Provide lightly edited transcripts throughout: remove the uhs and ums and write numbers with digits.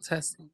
Testing.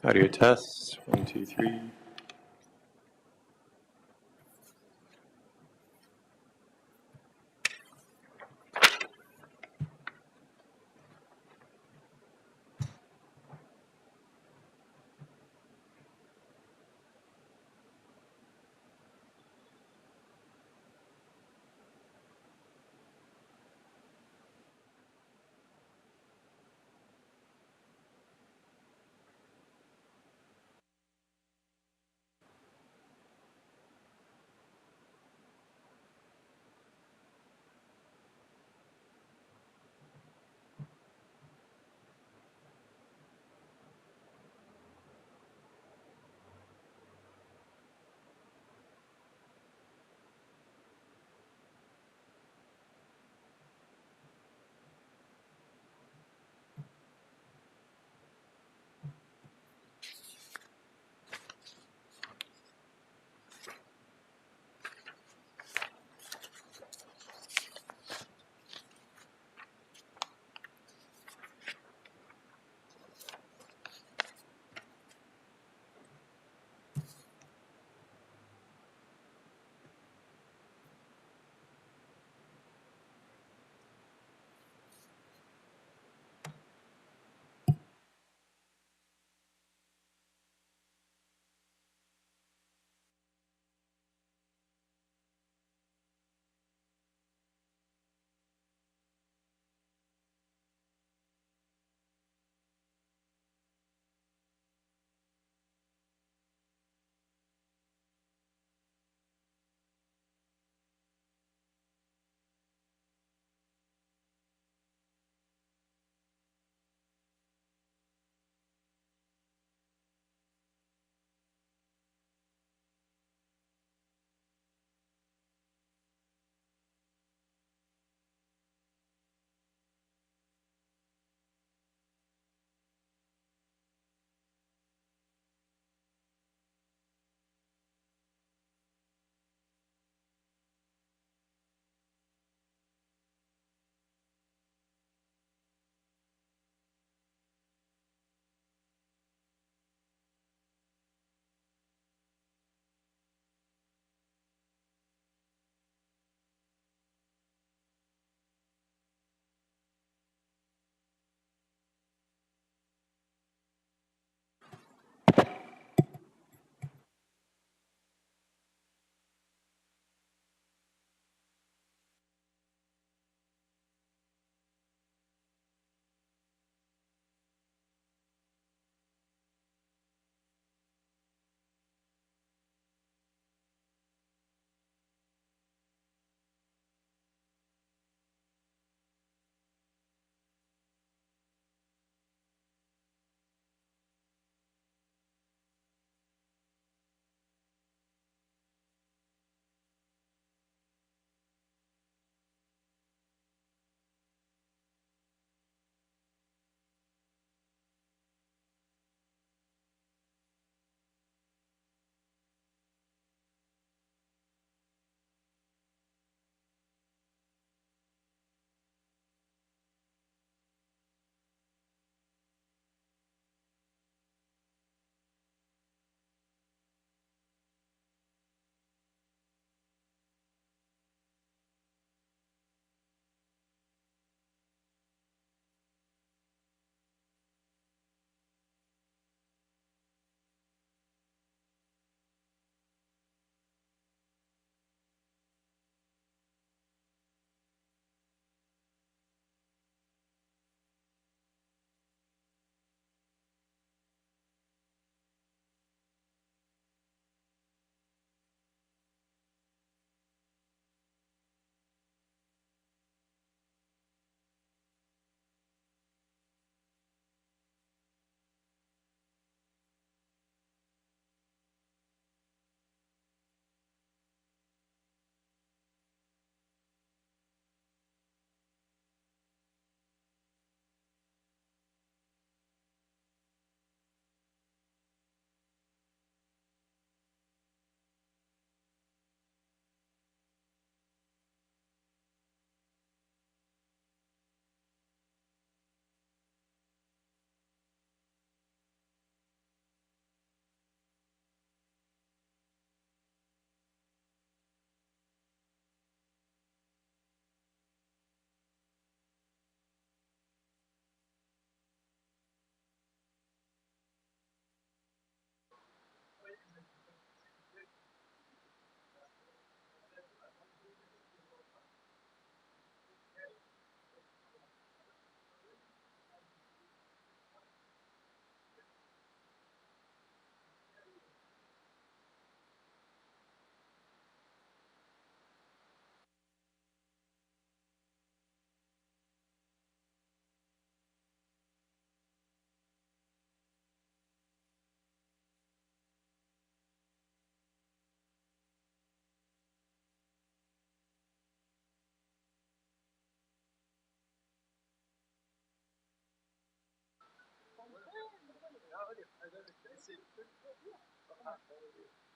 Audio test, 1, 2, 3.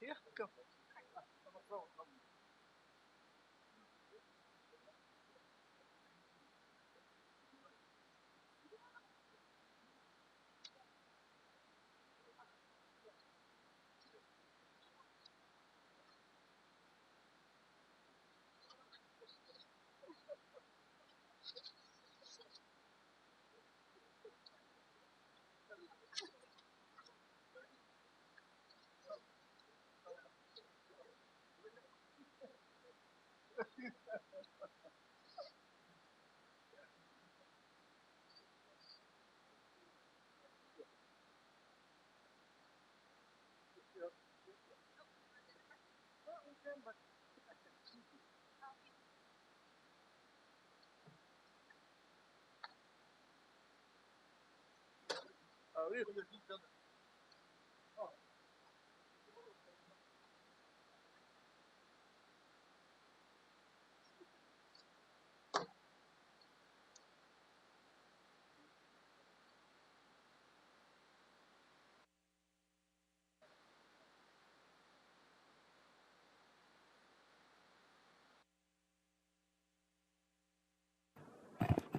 Yeah, go.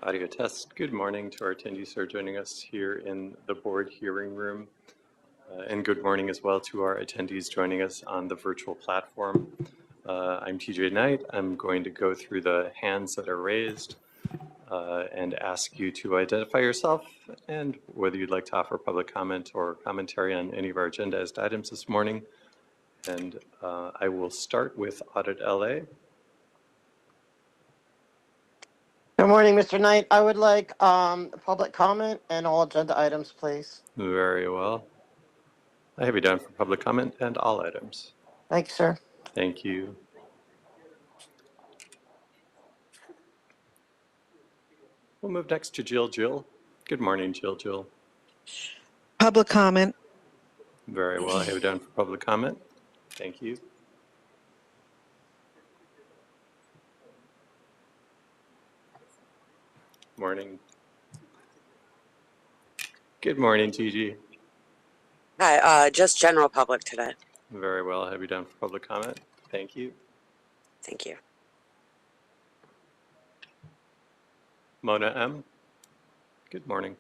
Audio test. Good morning to our attendees who are joining us here in the board hearing room. And good morning as well to our attendees joining us on the virtual platform. I'm TJ Knight. I'm going to go through the hands that are raised and ask you to identify yourself and whether you'd like to offer public comment or commentary on any of our agendized items this morning. And I will start with Audit LA. Good morning, Mr. Knight. I would like public comment and all agenda items, please. Very well. I have you down for public comment and all items. Thanks, sir. Thank you. We'll move next to Jill. Jill. Good morning, Jill. Jill. Public comment. Very well. I have you down for public comment. Thank you. Morning. Good morning, Gigi. Hi, just general public today. Very well. I have you down for public comment. Thank you. Thank you. Mona M. Good morning.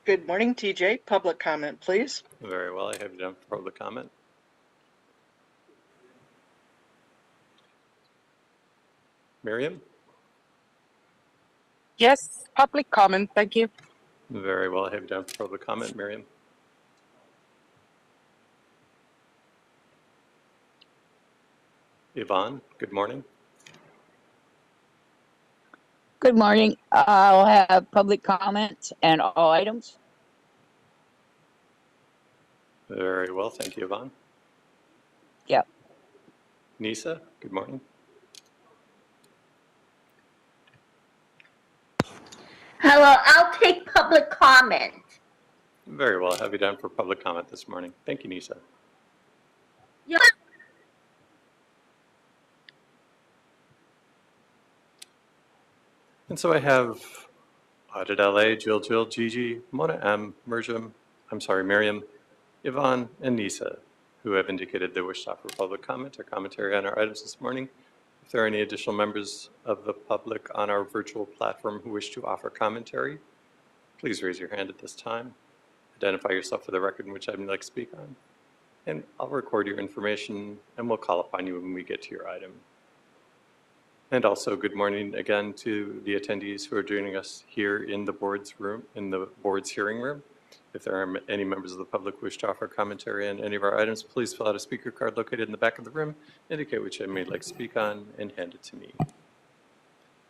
Good morning, TJ. Public comment, please. Very well. I have you down for public comment. Miriam. Yes, public comment. Thank you. Very well. I have you down for public comment, Miriam. Yvonne. Good morning. Good morning. I'll have public comment and all items. Very well. Thank you, Yvonne. Yep. Nisa. Good morning. Hello, I'll take public comment. Very well. I have you down for public comment this morning. Thank you, Nisa. Yeah. And so I have Audit LA, Jill, Gigi, Mona M, Miriam, Yvonne, and Nisa, who have indicated they wish to offer public comment or commentary on our items this morning. If there are any additional members of the public on our virtual platform who wish to offer commentary, please raise your hand at this time. Identify yourself for the record in which item you'd like to speak on. And I'll record your information and we'll call upon you when we get to your item. And also good morning again to the attendees who are joining us here in the board's hearing room. If there are any members of the public who wish to offer commentary on any of our items, please fill out a speaker card located in the back of the room, indicate which item you'd like to speak on, and hand it to me.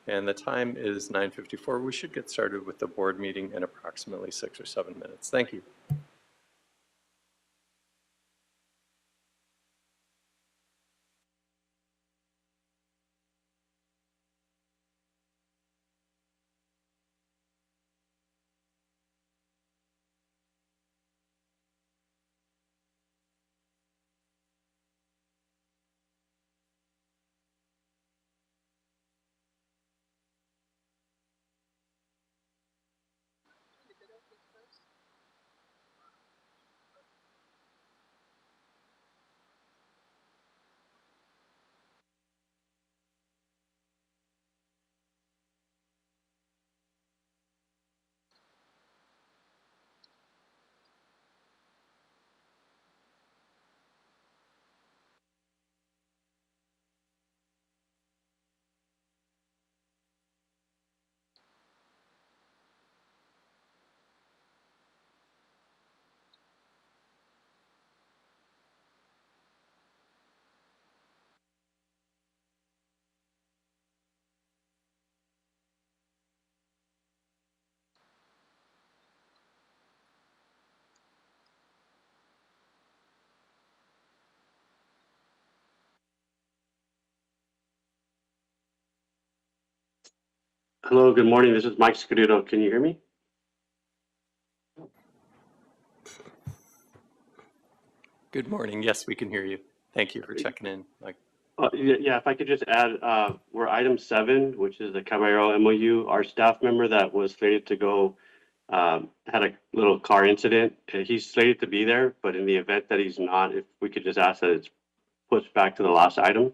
And the time is 9:54. We should get started with the board meeting in approximately 6 or 7 minutes. Thank you. Hello, good morning. This is Mike Scuduto. Can you hear me? Good morning. Yes, we can hear you. Thank you for checking in. Like, Yeah, if I could just add, we're item 7, which is the Caballero MOU. Our staff member that was slated to go had a little car incident. He's slated to be there, but in the event that he's not, if we could just ask that it's pushed back to the last item.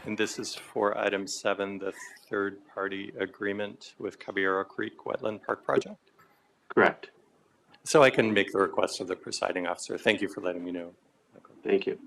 and this is for item 7, the third-party agreement with Caballero Creek Wetland Park Project. Correct. So I can make the request of the presiding officer. Thank you for letting me know. Thank you.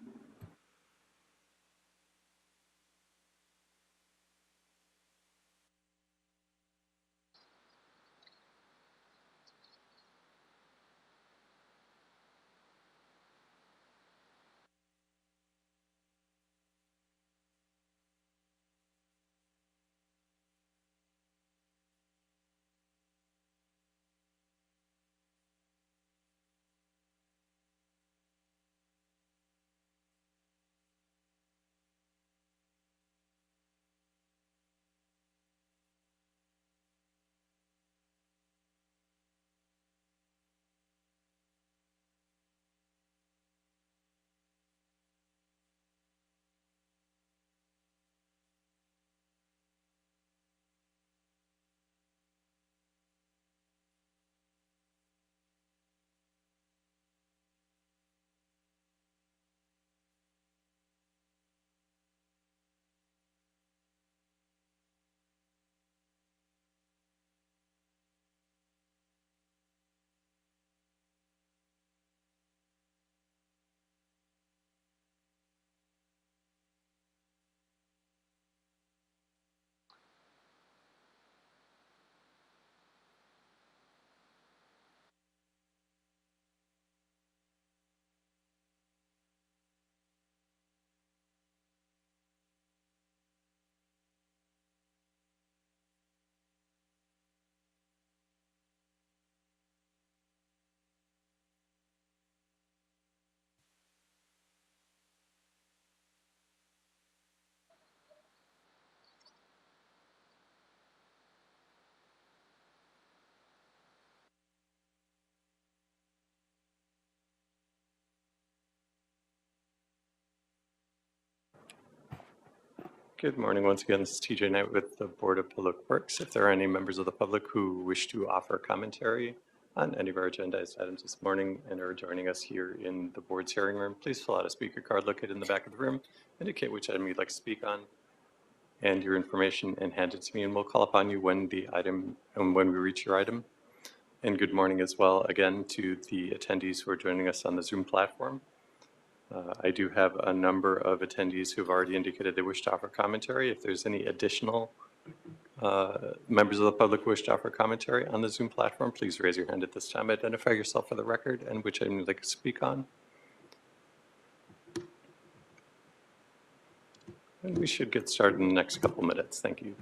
Good morning once again. This is TJ Knight with the Board of Public Works. If there are any members of the public who wish to offer commentary on any of our agendized items this morning and are joining us here in the board's hearing room, please fill out a speaker card located in the back of the room, indicate which item you'd like to speak on, and your information, and hand it to me, and we'll call upon you when we reach your item. And good morning as well again to the attendees who are joining us on the Zoom platform. I do have a number of attendees who have already indicated they wish to offer commentary. If there's any additional members of the public who wish to offer commentary on the Zoom platform, please raise your hand at this time. Identify yourself for the record and which item you'd like to speak on. And we should get started in the next couple minutes. Thank you.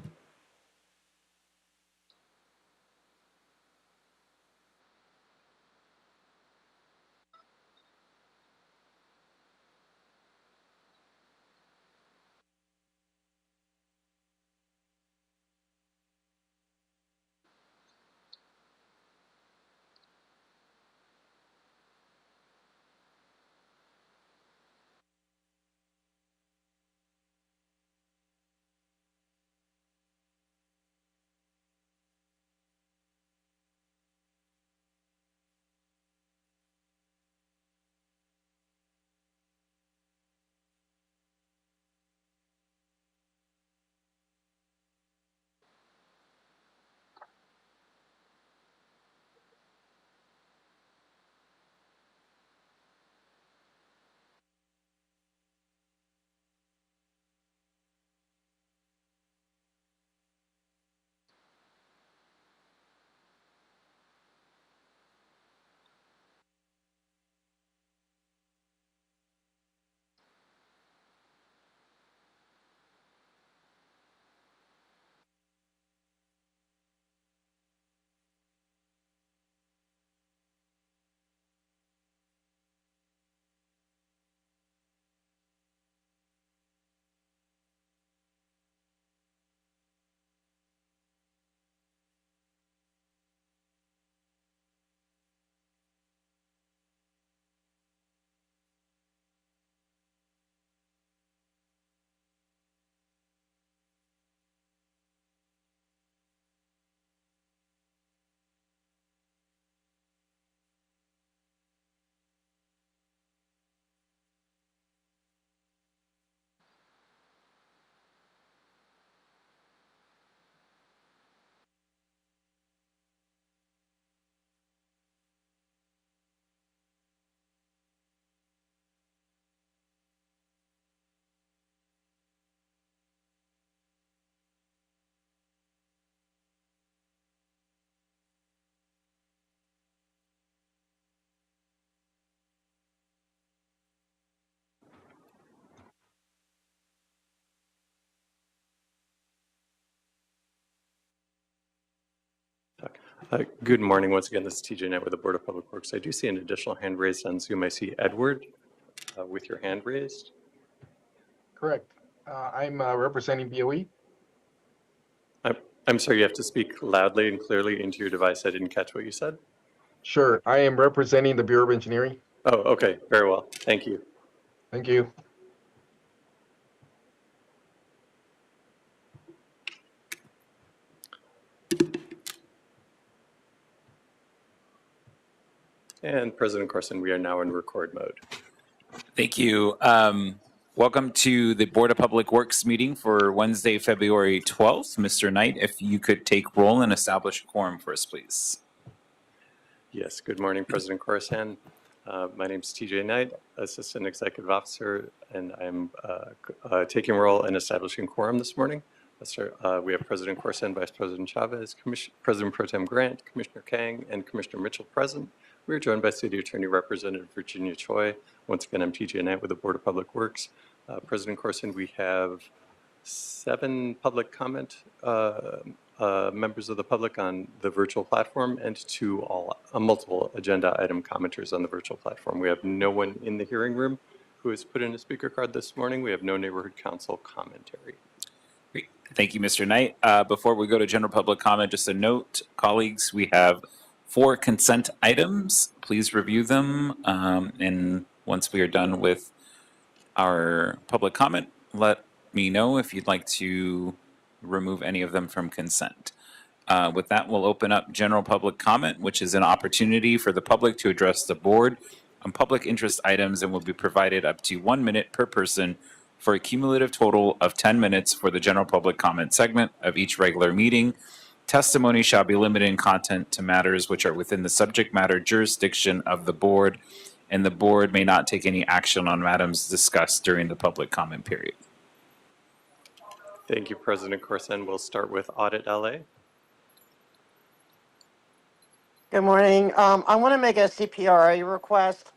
Good morning. Once again, this is TJ Knight with the Board of Public Works. I do see an additional hand raised on Zoom. I see Edward with your hand raised. Correct. I'm representing BOE. I'm sorry, you have to speak loudly and clearly into your device. I didn't catch what you said. Sure. I am representing the Bureau of Engineering. Oh, okay. Very well. Thank you. Thank you. And President Corson, we are now in record mode. Thank you. Welcome to the Board of Public Works meeting for Wednesday, February 12th. Mr. Knight, if you could take roll and establish a quorum for us, please. Yes, good morning, President Corson. My name is TJ Knight, Assistant Executive Officer, and I'm taking role in establishing quorum this morning. We have President Corson, Vice President Chavez, President Pro Tem Grant, Commissioner Kang, and Commissioner Mitchell present. We are joined by City Attorney Representative Virginia Choi. Once again, I'm TJ Knight with the Board of Public Works. President Corson, we have 7 public comment members of the public on the virtual platform and 2 multiple agenda item commenters on the virtual platform. We have no one in the hearing room who has put in a speaker card this morning. We have no neighborhood council commentary. Great. Thank you, Mr. Knight. Before we go to general public comment, just a note, colleagues, we have 4 consent items. Please review them. And once we are done with our public comment, let me know if you'd like to remove any of them from consent. With that, we'll open up general public comment, which is an opportunity for the public to address the board on public interest items and will be provided up to 1 minute per person for a cumulative total of 10 minutes for the general public comment segment of each regular meeting. Testimony shall be limited in content to matters which are within the subject matter jurisdiction of the board, and the board may not take any action on matters discussed during the public comment period. Thank you, President Corson. We'll start with Audit LA. Good morning. I want to make a CPRA request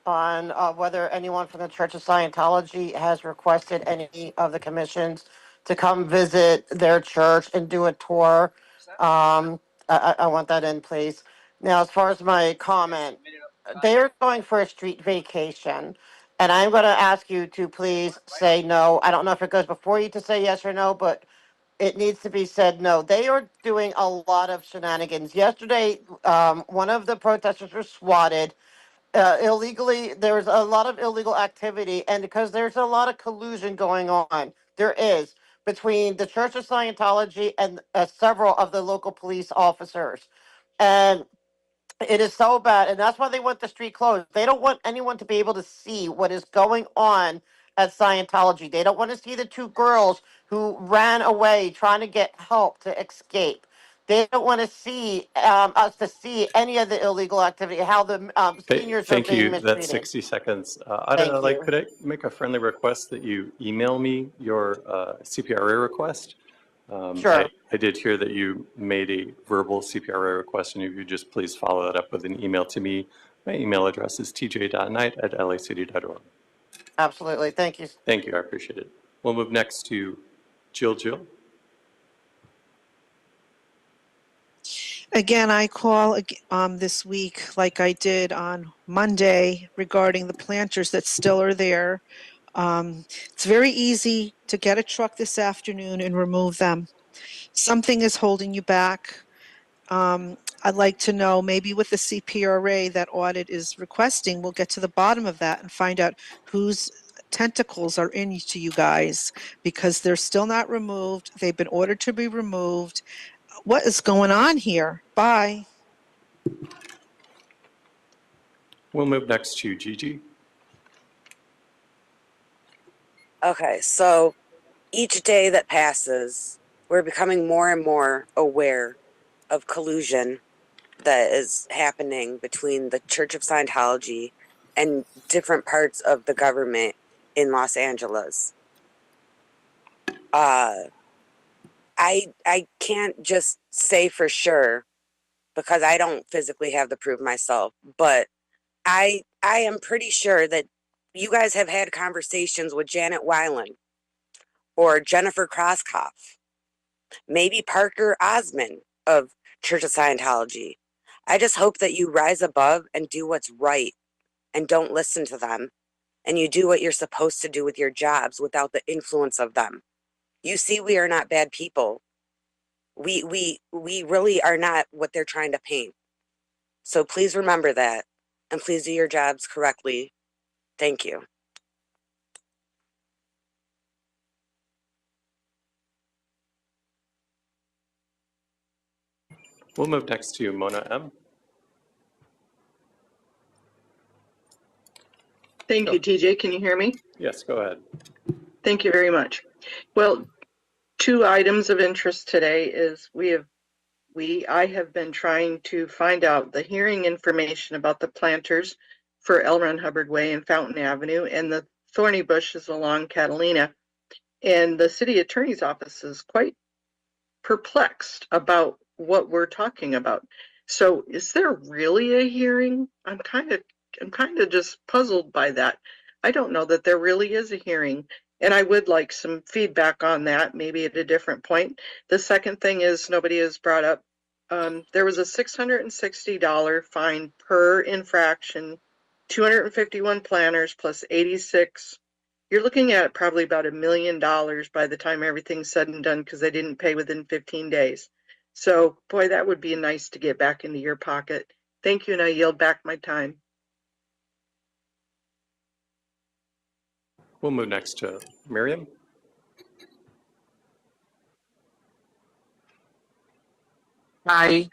on whether anyone from the Church of Scientology has requested any of the commissions to come visit their church and do a tour. I want that in, please. Now, as far as my comment, they are going for a street vacation, and I'm going to ask you to please say no. I don't know if it goes before you to say yes or no, but it needs to be said no. They are doing a lot of shenanigans. Yesterday, one of the protesters was swatted illegally. There's a lot of illegal activity, and because there's a lot of collusion going on, there is, between the Church of Scientology and several of the local police officers. And it is so bad, and that's why they want the street closed. They don't want anyone to be able to see what is going on at Scientology. They don't want to see the 2 girls who ran away trying to get help to escape. They don't want to see us to see any of the illegal activity, how the seniors are Thank being you. mistreated. That's 60 seconds. Thank you. Could I make a friendly request that you email me your CPRA request? Sure. I did hear that you made a verbal CPRA request, and if you just please follow that up with an email to me. My email address is tj.knight@lacity.org. Absolutely. Thank you. Thank you. I appreciate it. We'll move next to Jill. Again, I call this week like I did on Monday regarding the planters that still are there. It's very easy to get a truck this afternoon and remove them. Something is holding you back. I'd like to know, maybe with the CPRA that audit is requesting, we'll get to the bottom of that and find out whose tentacles are into you guys, because they're still not removed. They've been ordered to be removed. What is going on here? Bye. We'll move next to Gigi. Okay, so each day that passes, we're becoming more and more aware of collusion that is happening between the Church of Scientology and different parts of the government in Los Angeles. I can't just say for sure because I don't physically have the proof myself, but I am pretty sure that you guys have had conversations with Janet Weiland or Jennifer Kroscoff, maybe Parker Osmond of Church of Scientology. I just hope that you rise above and do what's right and don't listen to them. And you do what you're supposed to do with your jobs without the influence of them. You see, we are not bad people. We really are not what they're trying to paint. So please remember that, and please do your jobs correctly. Thank you. We'll move next to Mona M. Thank you, TJ. Can you hear me? Yes, go ahead. Thank you very much. Well, 2 items of interest today is I have been trying to find out the hearing information about the planters for L. Ron Hubbard Way and Fountain Avenue and the thorny bushes along Catalina. And the city attorney's office is quite perplexed about what we're talking about. So is there really a hearing? I'm kind of just puzzled by that. I don't know that there really is a hearing. And I would like some feedback on that, maybe at a different point. The second thing is nobody has brought up, there was a $660 fine per infraction, 251 planners plus 86. You're looking at probably about $1 million by the time everything's said and done because they didn't pay within 15 days. So, boy, that would be nice to get back into your pocket. Thank you, and I yield back my time. We'll move next to Miriam. I'm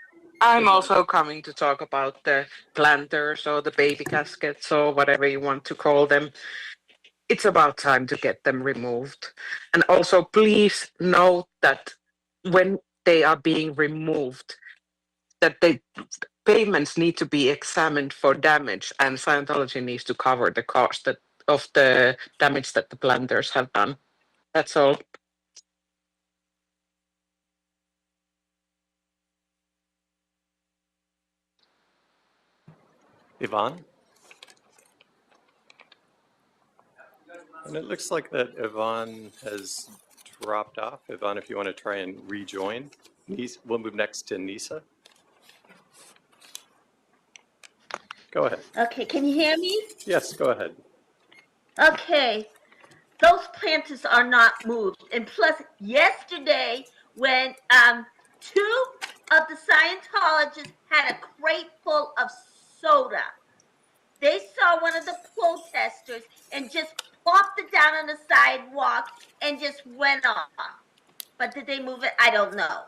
also coming to talk about the planters or the baby caskets or whatever you want to call them. It's about time to get them removed. And also, please note that when they are being removed, that the payments need to be examined for damage, and Scientology needs to cover the cost of the damage that the planters have done. That's all. Yvonne? And it looks like that Yvonne has dropped off. Yvonne, if you want to try and rejoin. We'll move next to Nisa. Go ahead. Okay, can you hear me? Yes, go ahead. Okay, those planters are not moved. And plus, yesterday, when 2 of the Scientologists had a crate full of soda, they saw one of the protesters and just plopped it down on the sidewalk and just went off. But did they move it? I don't know.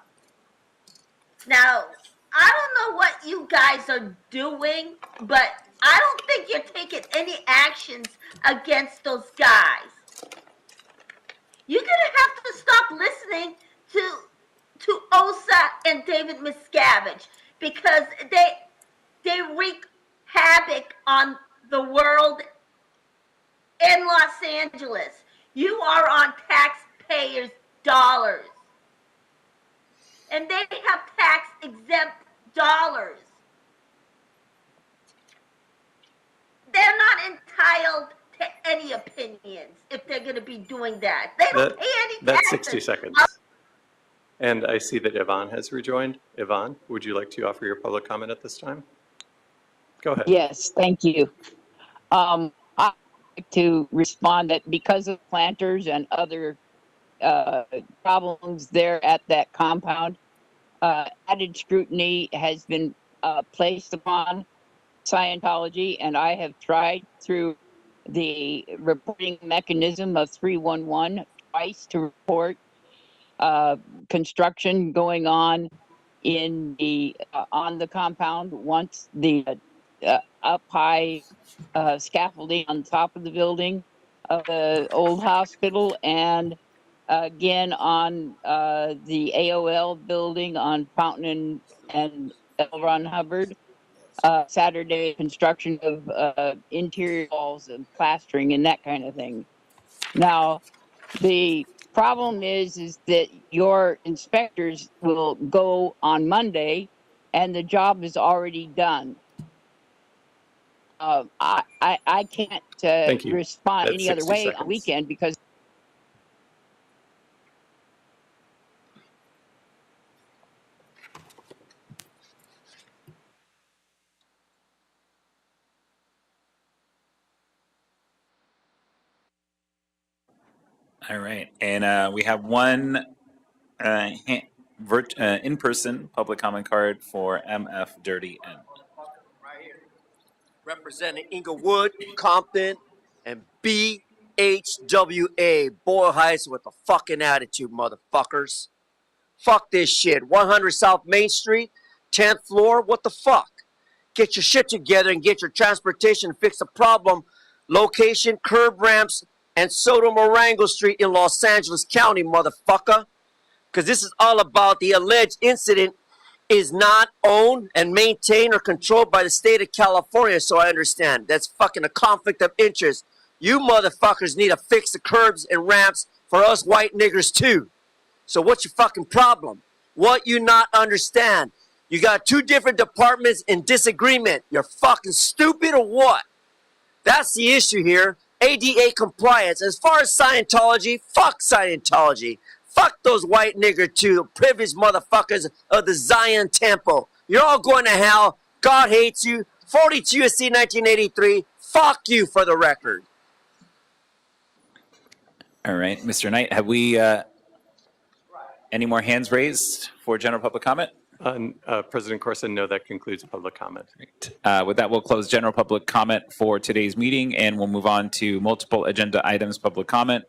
Now, I don't know what you guys are doing, but I don't think you're taking any actions against those guys. You're gonna have to stop listening to Osa and David Miscavige because they wreak havoc on the world in Los Angeles. You are on taxpayers' dollars. And they have tax-exempt dollars. They're not entitled to any opinions if they're going to be doing that. They don't pay any taxes. That's 60 seconds. And I see that Yvonne has rejoined. Yvonne, would you like to offer your public comment at this time? Go ahead. Yes, thank you. I'd like to respond that because of planters and other problems there at that compound, added scrutiny has been placed upon Scientology, and I have tried through the reporting mechanism of 311 twice to report construction going on in the on the compound. Once the up high scaffolding on top of the building of the old hospital, and again on the AOL building on Fountain and L. Ron Hubbard. Saturday construction of interior walls and plastering and that kind of thing. Now, the problem is that your inspectors will go on Monday and the job is already done. I can't respond That's any other 60 way seconds. on weekend because All right. And we have one in-person public comment card for MF Dirty N. Representing Inglewood, Compton, and BHWA. Boyle Heights with a fucking attitude, motherfuckers. Fuck this shit. 100 South Main Street, 10th floor. What the fuck? Get your shit together and get your transportation and fix the problem. Location, curb ramps, and Soto Morango Street in Los Angeles County, motherfucker. Because this is all about the alleged incident is not owned and maintained or controlled by the state of California, so I understand. That's fucking a conflict of interest. You motherfuckers need to fix the curbs and ramps for us white niggers too. So what's your fucking problem? What you not understand? You got two different departments in disagreement. You're fucking stupid or what? That's the issue here. ADA compliance. As far as Scientology, fuck Scientology. Fuck those white nigger too, the privileged motherfuckers of the Zion Temple. You're all going to hell. God hates you. 42 USC 1983. Fuck you for the record. All right, Mr. Knight, have we any more hands raised for general public comment? President Corson, no, that concludes public comment. Great. With that, we'll close general public comment for today's meeting, and we'll move on to multiple agenda items public comment.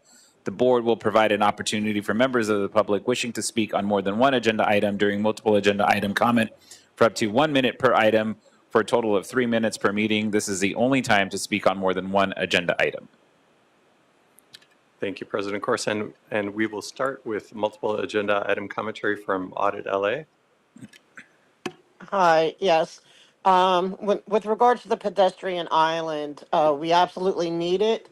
The board will provide an opportunity for members of the public wishing to speak on more than one agenda item during multiple agenda item comment for up to 1 minute per item for a total of 3 minutes per meeting. This is the only time to speak on more than one agenda item. Thank you, President Corson. And we will start with multiple agenda item commentary from Audit LA. Hi, yes. With regards to the pedestrian island, we absolutely need it.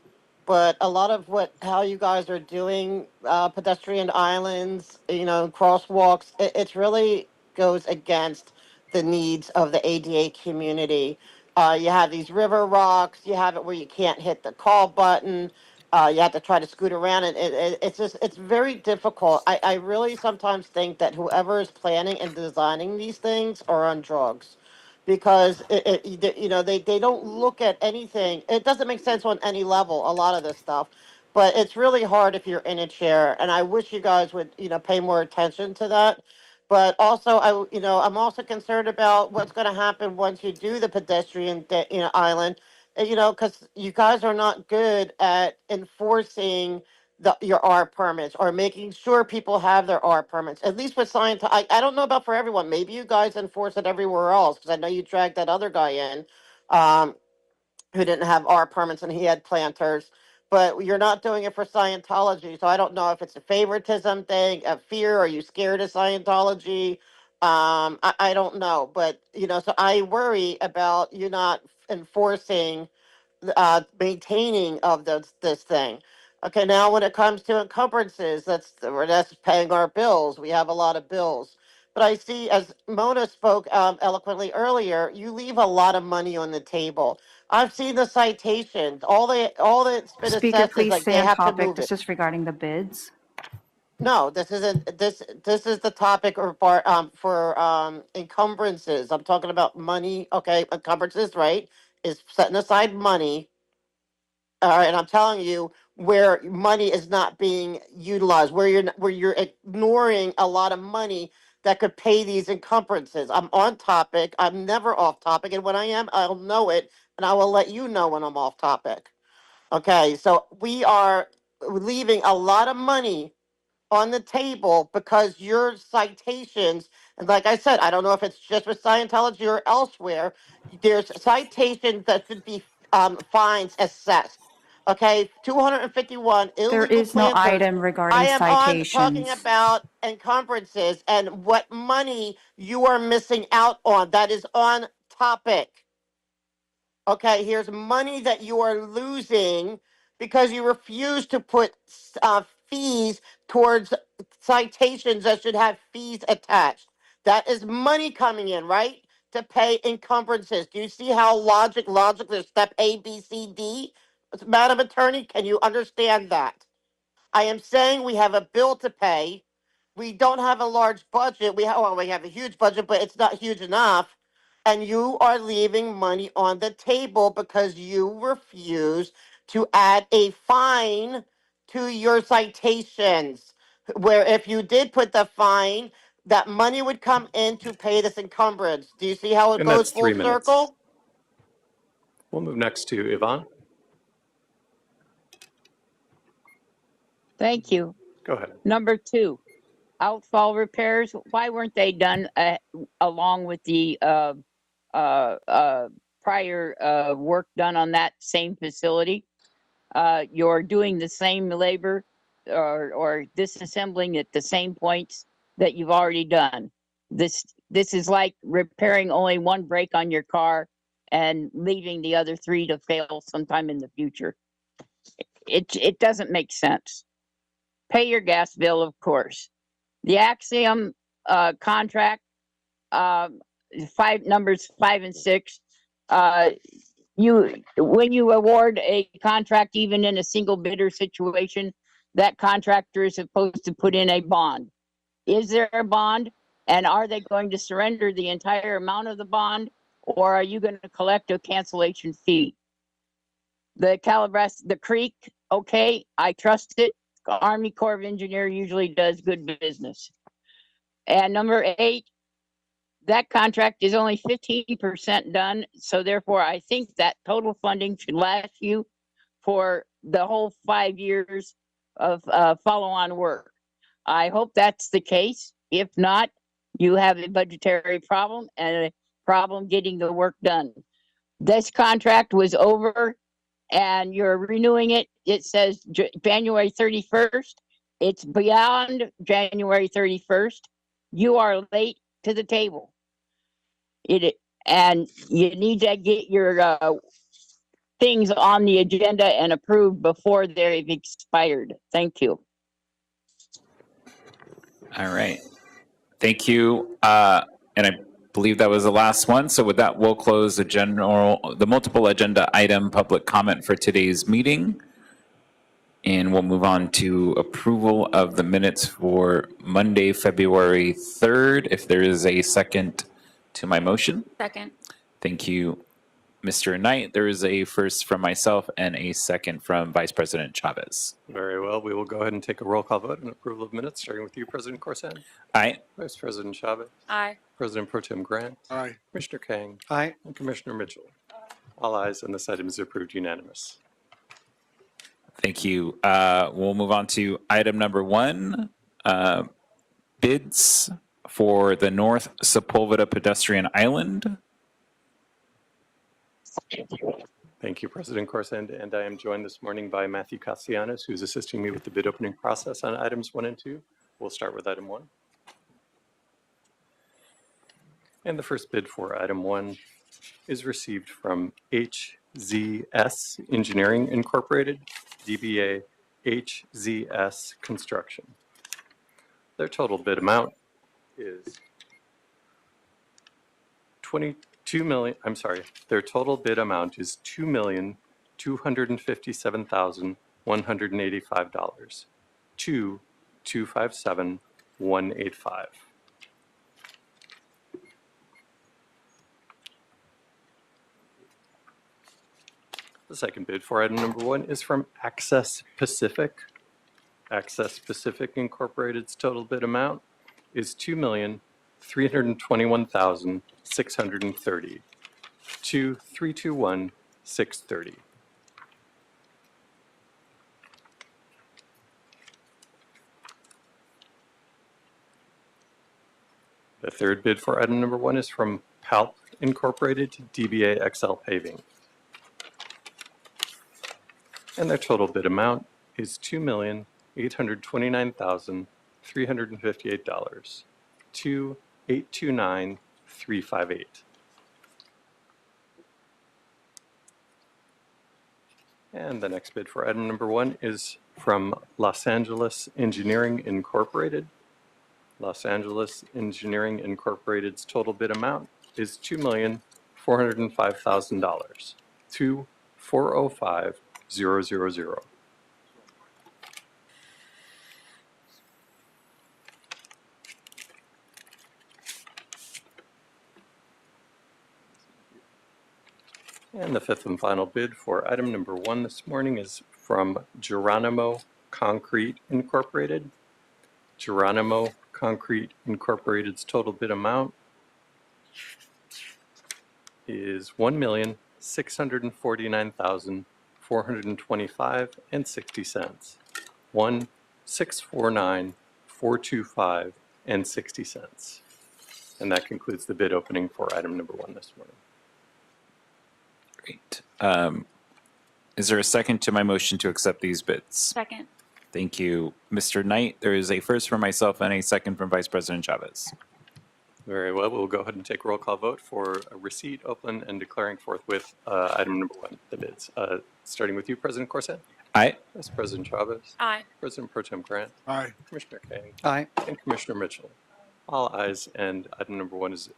But a lot of how you guys are doing pedestrian islands, crosswalks, it really goes against the needs of the ADA community. You have these river rocks, you have it where you can't hit the call button, you have to try to scoot around, and it's very difficult. I really sometimes think that whoever is planning and designing these things are on drugs. Because they don't look at anything. It doesn't make sense on any level, a lot of this stuff, but it's really hard if you're in a chair. And I wish you guys would pay more attention to that. But also I'm also concerned about what's going to happen once you do the pedestrian island. Because you guys are not good at enforcing your R permits or making sure people have their R permits. At least with science, I don't know about for everyone. Maybe you guys enforce it everywhere else, because I know you dragged that other guy in who didn't have R permits and he had planters. But you're not doing it for Scientology, so I don't know if it's a favoritism thing, a fear. Are you scared of Scientology? I don't know, but so I worry about you not enforcing maintaining of this thing. Okay, now when it comes to encumbrances, that's paying our bills. We have a lot of bills. But I see, as Mona spoke eloquently earlier, you leave a lot of money on the table. I've seen the citations. All that's been Speaker, assessed is please like stay they on have to topic. move This it. is regarding the bids. No, this isn't. This is the topic for encumbrances. I'm talking about money. Okay, encumbrances, right? Is setting aside money. All right, and I'm telling you where money is not being utilized, where you're ignoring a lot of money that could pay these encumbrances. I'm on topic. I'm never off topic, and when I am, I'll know it, and I will let you know when I'm off topic. Okay, so we are leaving a lot of money on the table because your citations, and like I said, I don't know if it's just with Scientology or elsewhere, there's citations that should be fines assessed. Okay, 251 There illegal is no planters. item regarding I am on talking citations. about encumbrances and what money you are missing out on. That is on topic. Okay, here's money that you are losing because you refuse to put fees towards citations that should have fees attached. That is money coming in, right? To pay encumbrances. Do you see how logically step A, B, C, D? Madam Attorney, can you understand that? I am saying we have a bill to pay. We don't have a large budget. We have a huge budget, but it's not huge enough. And you are leaving money on the table because you refuse to add a fine to your citations, where if you did put the fine, that money would come in to pay this encumbrance. Do you see how it And goes that's full 3 minutes. circle? We'll move next to Yvonne. Thank you. Go ahead. Number 2, outfall repairs. Why weren't they done along with the prior work done on that same facility? You're doing the same labor or disassembling at the same points that you've already done. This is like repairing only one brake on your car and leaving the other 3 to fail sometime in the future. It doesn't make sense. Pay your gas bill, of course. The Axiom contract, numbers 5 and 6. When you award a contract, even in a single bidder situation, that contractor is supposed to put in a bond. Is there a bond? And are they going to surrender the entire amount of the bond, or are you going to collect a cancellation fee? The the Creek, okay, I trust it. Army Corps of Engineer usually does good business. And number 8, that contract is only 15% done. So therefore, I think that total funding should last you for the whole 5 years of follow-on work. I hope that's the case. If not, you have a budgetary problem and a problem getting the work done. This contract was over and you're renewing it. It says January 31st. It's beyond January 31st. You are late to the table. And you need to get your things on the agenda and approved before they've expired. Thank you. All right. Thank you. And I believe that was the last one. So with that, we'll close the multiple agenda item public comment for today's meeting. And we'll move on to approval of the minutes for Monday, February 3rd. If there is a second to my motion. Second. Thank you, Mr. Knight. There is a first from myself and a second from Vice President Chavez. Very well. We will go ahead and take a roll call vote on approval of minutes, starting with you, President Corson. Aye. Vice President Chavez. Aye. President Pro Tem Grant. Aye. Commissioner Kang. Aye. And Commissioner Mitchell. All ayes, and this item is approved unanimous. Thank you. We'll move on to item number 1, bids for the North Sepulveda Pedestrian Island. Thank you, President Corson, and I am joined this morning by Matthew Castellanos, who's assisting me with the bid opening process on items 1 and 2. We'll start with item 1. And the first bid for item 1 is received from HZS Engineering Incorporated, DBA HZS Construction. Their total bid amount is their total bid amount is $2,257,185. 2,257,185. The second bid for item number 1 is from Access Pacific. Access Pacific Incorporated's total bid amount is $2,321,630. 2,321,630. The third bid for item number 1 is from PALP Incorporated, DBA XL Paving. And their total bid amount is $2,829,358. 2,829,358. And the next bid for item number 1 is from Los Angeles Engineering Incorporated. Los Angeles Engineering Incorporated's total bid amount is $2,405,000. 2,405,000. And the fifth and final bid for item number 1 this morning is from Geronimo Concrete Incorporated. Geronimo Concrete Incorporated's total bid amount is $1,649,425.60. 1,649,425.60. And that concludes the bid opening for item number 1 this morning. Great. Is there a second to my motion to accept these bids? Second. Thank you, Mr. Knight. There is a first from myself and a second from Vice President Chavez. Very well. We'll go ahead and take a roll call vote for a receipt, open, and declaring forthwith item number 1, the bids. Starting with you, President Corson. Aye. Vice President Chavez. Aye. President Pro Tem Grant. Aye. Commissioner Kang. Aye. And Commissioner Mitchell. All ayes, and item number 1 is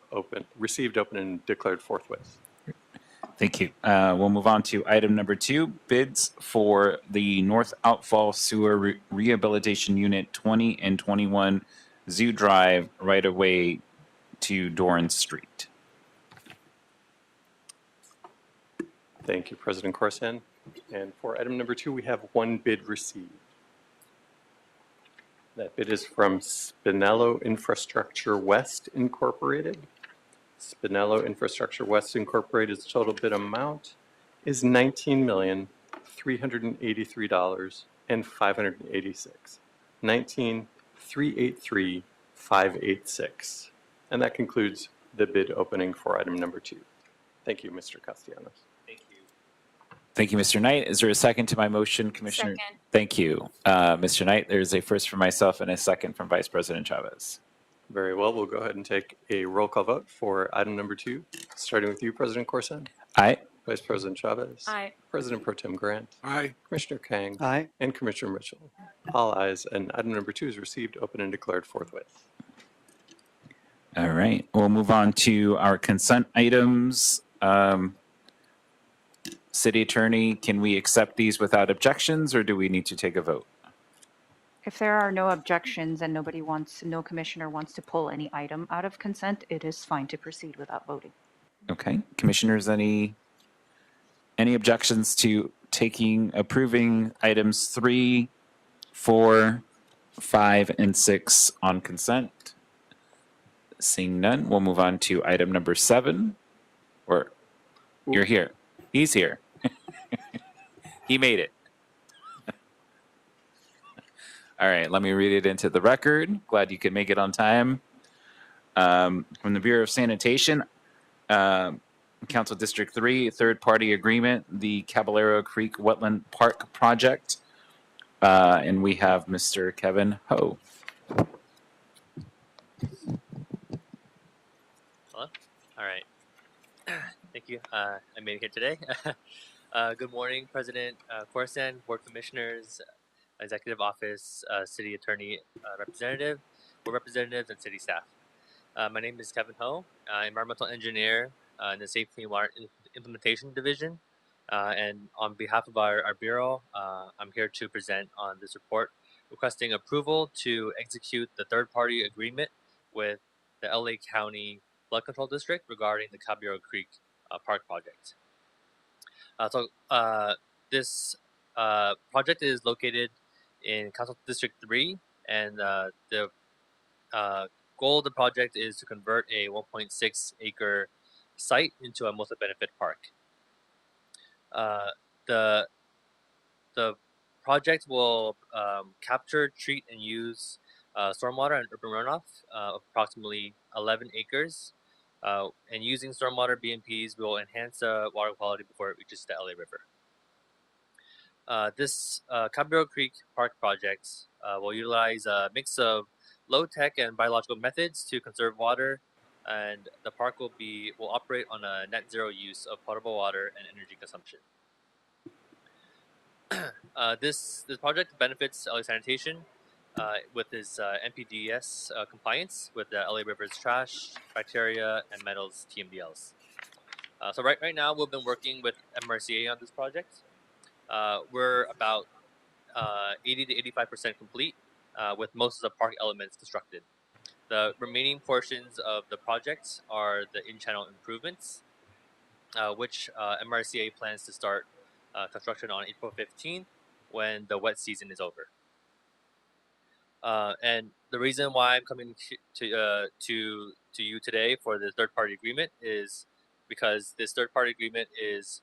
received, open, and declared forthwith. Thank you. We'll move on to item number 2, bids for the North Outfall Sewer Rehabilitation Unit 20 and 21 Zoo Drive right-of-way to Doran Street. Thank you, President Corson. And for item number 2, we have 1 bid received. That bid is from Spinello Infrastructure West Incorporated. Spinello Infrastructure West Incorporated's total bid amount is $19,383,586. $19,383,586. And that concludes the bid opening for item number 2. Thank you, Mr. Castellanos. Thank you, Mr. Knight. Is there a second to my motion, Commissioner? Second. Thank you, Mr. Knight. There's a first from myself and a second from Vice President Chavez. Very well. We'll go ahead and take a roll call vote for item number 2, starting with you, President Corson. Aye. Vice President Chavez. Aye. President Pro Tem Grant. Aye. Commissioner Kang. Aye. And Commissioner Mitchell. All ayes, and item number 2 is received, open, and declared forthwith. All right. We'll move on to our consent items. City Attorney, can we accept these without objections, or do we need to take a vote? If there are no objections and no commissioner wants to pull any item out of consent, it is fine to proceed without voting. Okay. Commissioners, any objections to approving items 3, 4, 5, and 6 on consent? Seeing none, we'll move on to item number 7. Or you're here. He's here. He made it. All right, let me read it into the record. Glad you could make it on time. From the Bureau of Sanitation, Council District 3, third-party agreement, the Caballero Creek Wetland Park Project. And we have Mr. Kevin Ho. Hello? All right. Thank you. I made it here today. Good morning, President Corson, Board Commissioners, Executive Office, City Attorney Representative, Board Representatives, and City staff. My name is Kevin Ho, Environmental Engineer in the Safe Clean Water Implementation Division. And on behalf of our Bureau, I'm here to present on this report requesting approval to execute the third-party agreement with the LA County Flood Control District regarding the Caballero Creek Park project. This project is located in Council District 3, and the goal of the project is to convert a 1.6 acre site into a multi-benefit park. The project will capture, treat, and use stormwater and urban runoff of approximately 11 acres. And using stormwater BMPs will enhance water quality before it reaches the LA River. This Caballero Creek Park project will utilize a mix of low-tech and biological methods to conserve water, and the park will operate on a net zero use of potable water and energy consumption. This project benefits LA Sanitation with its NPDES compliance with the LA River's trash, bacteria, and metals TMDLs. So right now we've been working with MRCA on this project. We're about 80 to 85% complete with most of the park elements constructed. The remaining portions of the project are the in-channel improvements, which MRCA plans to start construction on April 15th when the wet season is over. And the reason why I'm coming to you today for the third-party agreement is because this third-party agreement is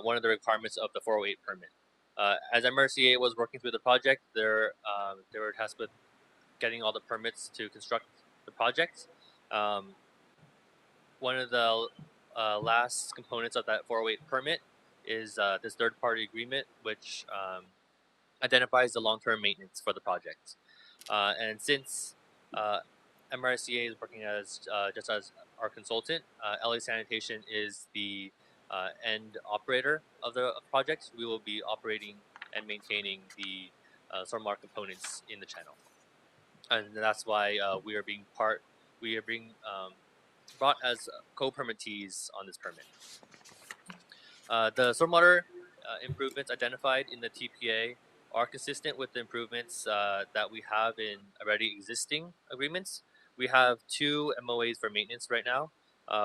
one of the requirements of the 408 permit. As MRCA was working through the project, they were tasked with getting all the permits to construct the project. One of the last components of that 408 permit is this third-party agreement, which identifies the long-term maintenance for the project. And since MRCA is working as just as our consultant, LA Sanitation is the end operator of the project. We will be operating and maintaining the stormwater components in the channel, and that's why we are being brought as co-permittees on this permit. The stormwater improvements identified in the TPA are consistent with the improvements that we have in already existing agreements. We have 2 MOAs for maintenance right now.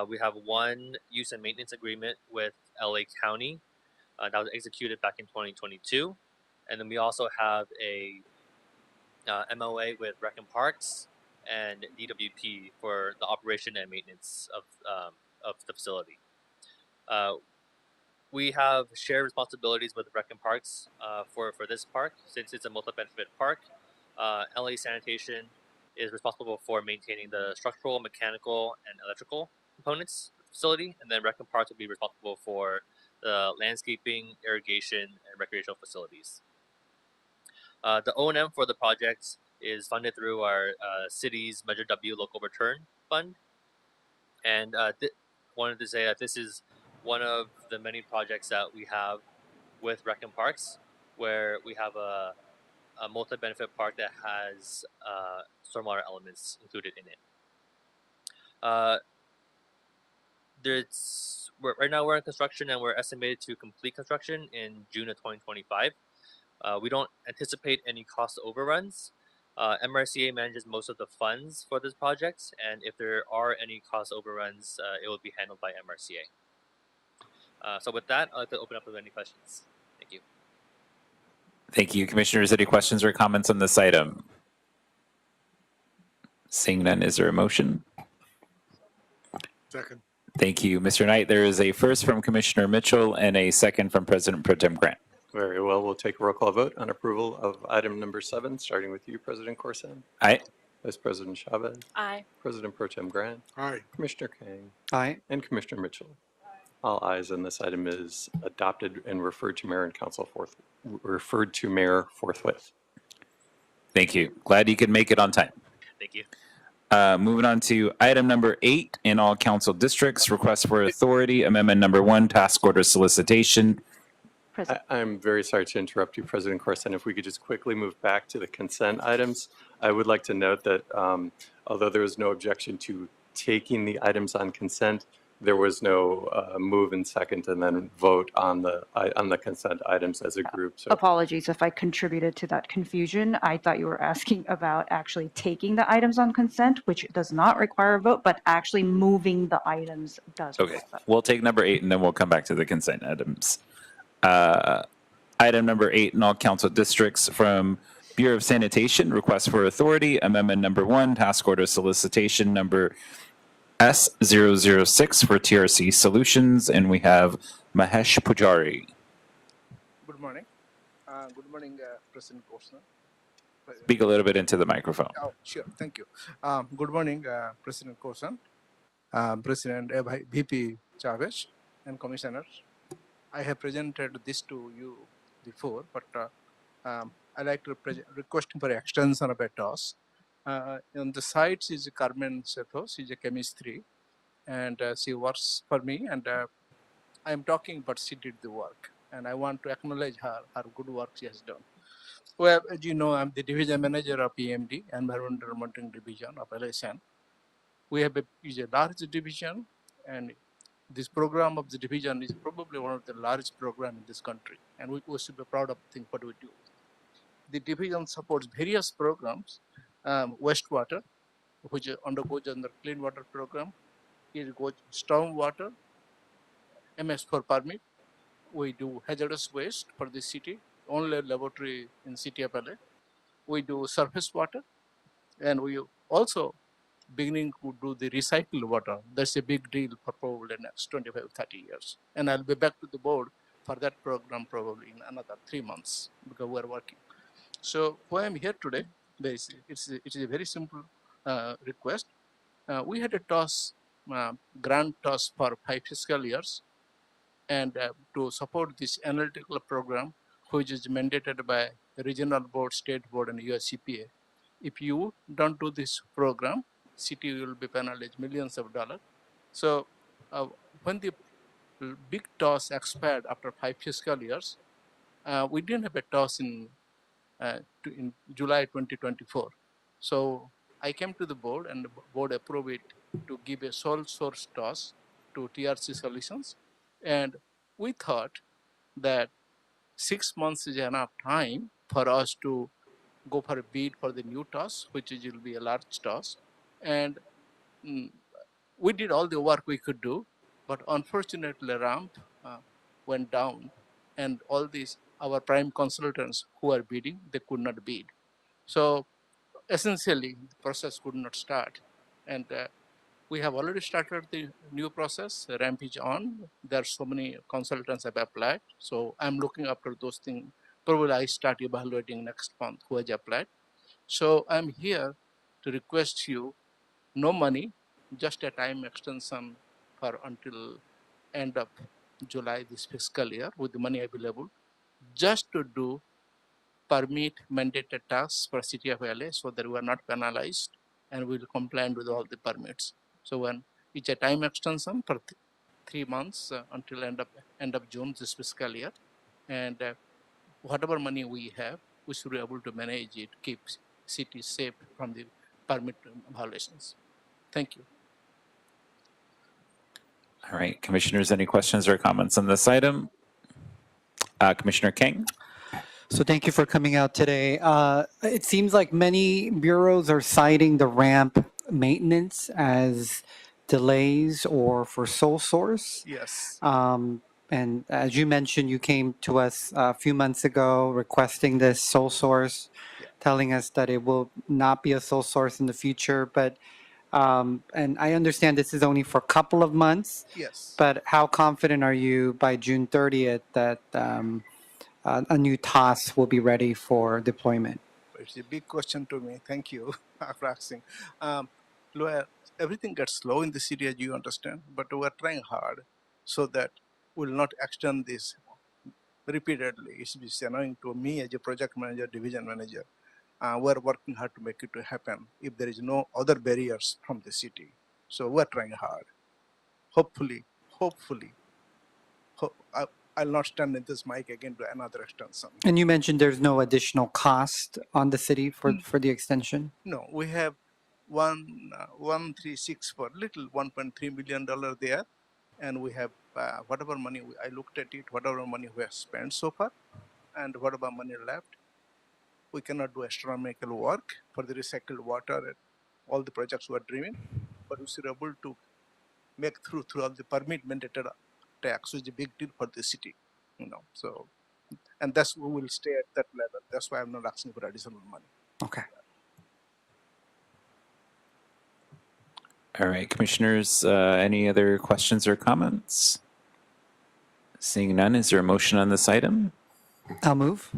We have 1 use and maintenance agreement with LA County that was executed back in 2022. And then we also have a MOA with Rec and Parks and DWP for the operation and maintenance of the facility. We have shared responsibilities with Rec and Parks for this park, since it's a multi-benefit park. LA Sanitation is responsible for maintaining the structural, mechanical, and electrical components of the facility, and then Rec and Parks will be responsible for the landscaping, irrigation, and recreational facilities. The O&M for the project is funded through our city's Measure W local return fund, and wanted to say that this is one of the many projects that we have with Rec and Parks, where we have a multi-benefit park that has stormwater elements included in it. Right now we're in construction, and we're estimated to complete construction in June of 2025. We don't anticipate any cost overruns. MRCA manages most of the funds for this project, and if there are any cost overruns, it will be handled by MRCA. So with that, I'd like to open up with any questions. Thank you. Thank you. Commissioners, any questions or comments on this item? Seeing none, is there a motion? Second. Thank you, Mr. Knight. There is a first from Commissioner Mitchell and a second from President Pro Tem Grant. Very well. We'll take a roll call vote on approval of item number 7, starting with you, President Corson. Aye. Vice President Chavez. Aye. President Pro Tem Grant. Aye. Commissioner Kang. Aye. And Commissioner Mitchell. All ayes, and this item is adopted and referred to Mayor and Council forthwith. Thank you. Glad you could make it on time. Thank you. Moving on to item number 8, in all council districts, request for authority, amendment number 1, task order solicitation. I'm very sorry to interrupt you, President Corson. If we could just quickly move back to the consent items. I would like to note that although there was no objection to taking the items on consent, there was no move and second and then vote on the consent items as a group. So Apologies if I contributed to that confusion. I thought you were asking about actually taking the items on consent, which does not require a vote, but actually moving the items does. Okay, we'll take number 8 and then we'll come back to the consent items. Item number 8, in all council districts, from Bureau of Sanitation, request for authority, amendment number 1, task order solicitation number S006 for TRC Solutions, and we have Mahesh Pujari. Good morning. Good morning, President Corson. Speak a little bit into the microphone. Oh, sure. Thank you. Good morning, President Corson, President VP Chavez, and Commissioners. I have presented this to you before, but I like to request for extension of a task. On the sites is Carmen Setos, she's a chemistry, and she works for me, and I am talking, but she did the work, and I want to acknowledge her good work she has done. Well, as you know, I'm the division manager of EMD, Environmental Monitoring Division of LSN. We have is a large division, and this program of the division is probably one of the largest programs in this country, and we should be proud of the thing what we do. The division supports various programs. Wastewater, which undergoes under clean water program. It goes storm water, MS for permit. We do hazardous waste for the city, only laboratory in city of LA. we do surface water, and we also beginning to do the recycled water. That's a big deal for probably the next 25, 30 years. And I'll be back to the board for that program probably in another 3 months because we're working. So why I'm here today, it's a very simple request. We had a toss, grant toss for 5 fiscal years, and to support this analytical program, which is mandated by regional board, state board, and USCPA. If you don't do this program, city will be penalized millions of dollars. So when the big toss expired after 5 fiscal years, we didn't have a toss in July 2024. So I came to the board, and the board approved it to give a sole source toss to TRC Solutions. And we thought that 6 months is enough time for us to go for a bid for the new toss, which will be a large toss. And we did all the work we could do, but unfortunately ramp went down, and all these, our prime consultants who are bidding, they could not bid. So essentially the process could not start. And we have already started the new process. Ramp is on. There are so many consultants have applied. So I'm looking after those things. Probably I start evaluating next month who has applied. So I'm here to request you, no money, just a time extension for until end of July this fiscal year with the money available, just to do permit mandated tasks for City of LA so that we are not penalized and we will comply with all the permits. So when it's a time extension for 3 months until end of June this fiscal year, and whatever money we have, we should be able to manage it, keep city safe from the permit violations. Thank you. All right, commissioners, any questions or comments on this item? Commissioner King? So thank you for coming out today. It seems like many bureaus are citing the ramp maintenance as delays or for sole source. Yes. And as you mentioned, you came to us a few months ago requesting this sole source, telling us that it will not be a sole source in the future. But and I understand this is only for a couple of months. Yes. But how confident are you by June 30th that a new TOS will be ready for deployment? It's a big question to me. Thank you for asking. Lawyer, everything gets slow in the city, as you understand, but we're trying hard so that we'll not extend this repeatedly. It's annoying to me as a project manager, division manager. We're working hard to make it to happen if there is no other barriers from the city. So we're trying hard. Hopefully, I'll not stand in this mic again to another extension. And you mentioned there's no additional cost on the city for the extension? No, we have 136 for little $1.3 million there, and we have whatever money I looked at it, whatever money we have spent so far, and whatever money left. We cannot do astronomical work for the recycled water and all the projects we are dreaming, but we should be able to make through all the permit mandated tax, which is a big deal for the city, So, and that's we will stay at that level. That's why I'm not asking for additional money. Okay. All right, commissioners, any other questions or comments? Seeing none, is there a motion on this item? I'll move.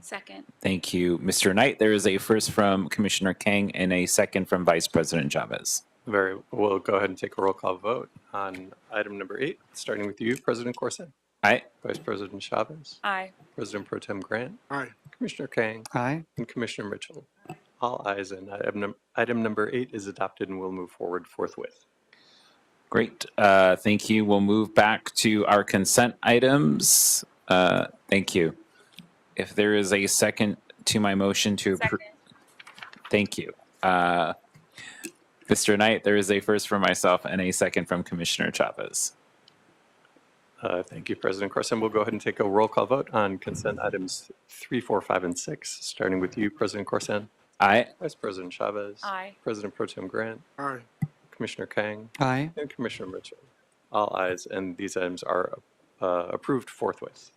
Second. Thank you, Mr. Knight. There is a first from Commissioner Kang and a second from Vice President Chavez. We'll go ahead and take a roll call vote on item number 8, starting with you, President Corson. Aye. Vice President Chavez. Aye. President Pro Tem Grant. Aye. Commissioner Kang. Aye. And Commissioner Mitchell. All ayes, and item number 8 is adopted and will move forward forthwith. Great. Thank you. We'll move back to our consent items. Thank you. If there is a second to my motion to approve. Thank you. Mr. Knight, there is a first from myself and a second from Commissioner Chavez. Thank you, President Corson. We'll go ahead and take a roll call vote on consent items 3, 4, 5, and 6, starting with you, President Corson. Aye. Vice President Chavez. Aye. President Pro Tem Grant. Aye. Commissioner Kang. Aye. And Commissioner Mitchell. All ayes, and these items are approved forthwith.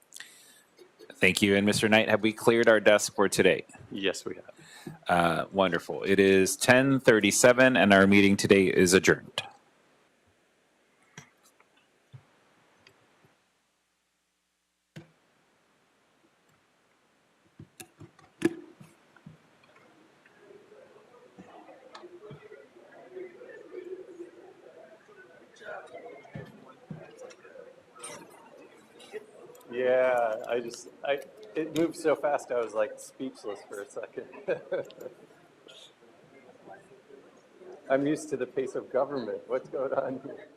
Thank you. And Mr. Knight, have we cleared our desk for today? Yes, we have. Wonderful. It is 10:37 and our meeting today is adjourned. Yeah, it moved so fast I was like speechless for a second. I'm used to the pace of government. What's going on here?